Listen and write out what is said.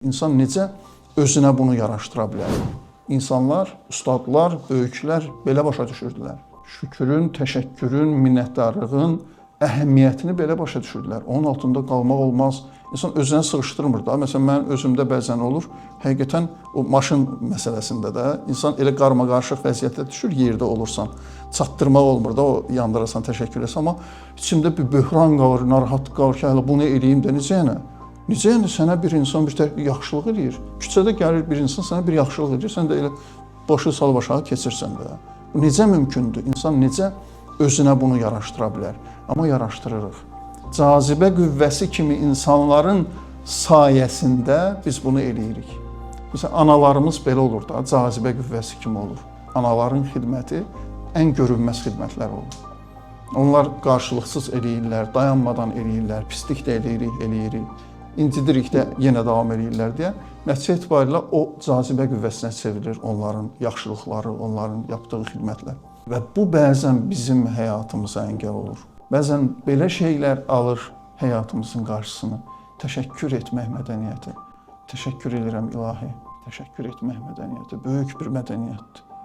İnsan necə özünə bunu yaraşdıra bilər? İnsanlar, ustadlar, böyüklər belə başa düşürdülər. Şükrün, təşəkkürün, minnətdarlığın əhəmiyyətini belə başa düşürdülər. Onun altında qalmaq olmaz. İnsan özünə sığışdırmır da. Məsələn, mən özümdə bəzən olur. Həqiqətən o maşın məsələsində də insan elə qarmaqarışıq vəziyyətə düşür, yerdə olursan. Çatdırmaq olmur da, o yandırasan, təşəkkür etsən. Amma içimdə bir böhran qalır, narahat qalır ki, hələ bunu eləyim də necə yəni? Necə yəni sənə bir insan bir yaxşılıq eləyir? Küçədə gəlir bir insan sənə bir yaxşılıq eləyir, sən də elə başı sal başa keçirsən də. Bu necə mümkündür? İnsan necə özünə bunu yaraşdıra bilər? Amma yaraşdırırıq. Cazibə qüvvəsi kimi insanların sayəsində biz bunu eləyirik. Məsələn, analarımız belə olur da, cazibə qüvvəsi kimi olur. Anaların xidməti ən görünməz xidmətlər olur. Onlar qarşılıqsız eləyirlər, dayanmadan eləyirlər, pislik də eləyirik. İncidirik də yenə davam edirlər deyə nəticə etibarilə o cazibə qüvvəsinə çevrilir onların yaxşılıqları, onların yapdığı xidmətlər. Və bu bəzən bizim həyatımıza əngəl olur. Bəzən belə şeylər alır həyatımızın qarşısını. Təşəkkür etmək mədəniyyəti. Təşəkkür edirəm ilahi. Təşəkkür etmək mədəniyyəti böyük bir mədəniyyətdir.